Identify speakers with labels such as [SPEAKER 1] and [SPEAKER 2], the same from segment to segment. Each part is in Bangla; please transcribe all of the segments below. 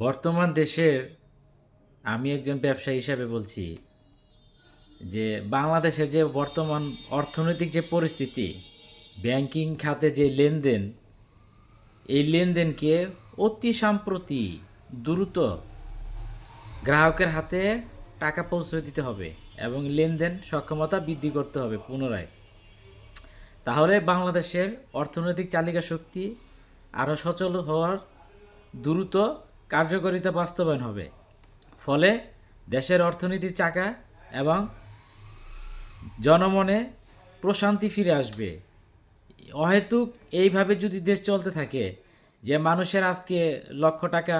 [SPEAKER 1] বর্তমান দেশের আমি একজন ব্যবসায়ী হিসাবে বলছি যে বাংলাদেশের যে বর্তমান অর্থনৈতিক যে পরিস্থিতি, ব্যাংকিং খাতে যে লেনদেন, এই লেনদেনকে অতি সাম্প্রতি দ্রুত গ্রাহকের হাতে টাকা পৌঁছে দিতে হবে এবং লেনদেন সক্ষমতা বৃদ্ধি করতে হবে পুনরায়। তাহলে বাংলাদেশের অর্থনৈতিক চালিকা শক্তি আরও সচল হওয়ার দ্রুত কার্যকারিতা বাস্তবায়ন হবে। ফলে দেশের অর্থনীতির চাকা এবং জনমনে প্রশান্তি ফিরে আসবে। অহেতুক এইভাবে যদি দেশ চলতে থাকে যে মানুষের আজকে লক্ষ টাকা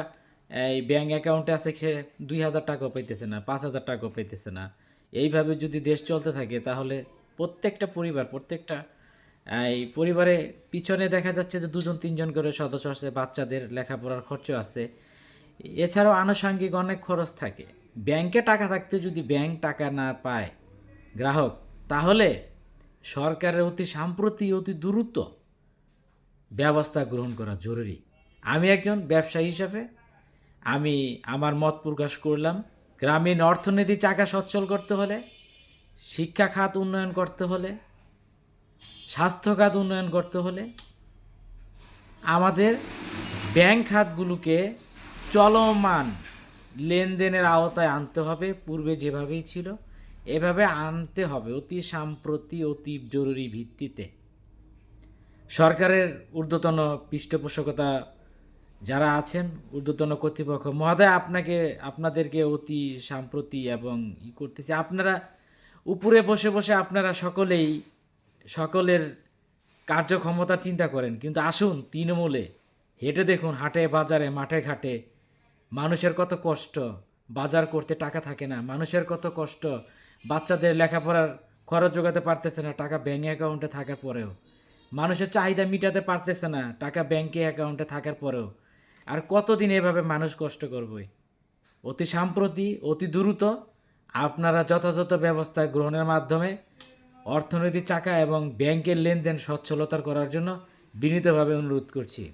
[SPEAKER 1] এই ব্যাঙ্ক অ্যাকাউন্টে আছে, সে 2,000 টাকাও পাইতেছে না, 5,000 টাকাও পাইতেছে না, এইভাবে যদি দেশ চলতে থাকে তাহলে প্রত্যেকটা প্রত্যেকটা এই পরিবারে পিছনে দেখা যাচ্ছে যে 2-3 করে সদস্য আছে, বাচ্চাদের লেখাপড়ার খরচ আছে, এছাড়াও আনুষঙ্গিক অনেক খরচ থাকে। ব্যাংকে টাকা থাকতে যদি ব্যাংক টাকা না পায় গ্রাহক, তাহলে সরকারের অতি দ্রুত ব্যবস্থা গ্রহণ করা জরুরি। আমি একজন ব্যবসায়ী হিসাবে আমি আমার মত প্রকাশ করলাম। গ্রামীণ অর্থনীতি চাকা সচ্ছল করতে হলে, শিক্ষা খাত উন্নয়ন করতে হলে, স্বাস্থ্য খাত উন্নয়ন করতে হলে আমাদের ব্যাংক খাতগুলোকে চলমান লেনদেনের আওতায় আনতে হবে। পূর্বে যেভাবেই ছিল এভাবে আনতে হবে অতি জরুরি ভিত্তিতে। সরকারের ঊর্ধ্বতন পৃষ্ঠপোষকতা যারা আছেন, ঊর্ধ্বতন কর্তৃপক্ষ মহোদয়, আপনাদেরকে অতি সাম্প্রতি এবং করতেছি, আপনারা উপরে বসে বসে আপনারা সকলের কার্যক্ষমতার চিন্তা করেন, কিন্তু আসুন তৃণমূলে হেঁটে দেখুন, হাটে বাজারে মাঠে ঘাটে মানুষের কত কষ্ট, বাজার করতে টাকা থাকে না, মানুষের কত কষ্ট, বাচ্চাদের লেখাপড়ার খরচ জোগাতে পারতেছে না টাকা ব্যাঙ্ক অ্যাকাউন্টে থাকার পরেও, মানুষের চাহিদা মিটাতে পারতেছে না টাকা ব্যাঙ্কে অ্যাকাউন্টে থাকার পরেও। আর কতদিন এভাবে মানুষ কষ্ট করবে? অতি সাম্প্রতি অতি দ্রুত আপনারা যথাযথ ব্যবস্থা গ্রহণের মাধ্যমে অর্থনৈতিক চাকা এবং ব্যাংকের লেনদেন সচ্ছলতার করার জন্য বিনীতভাবে অনুরোধ করছি।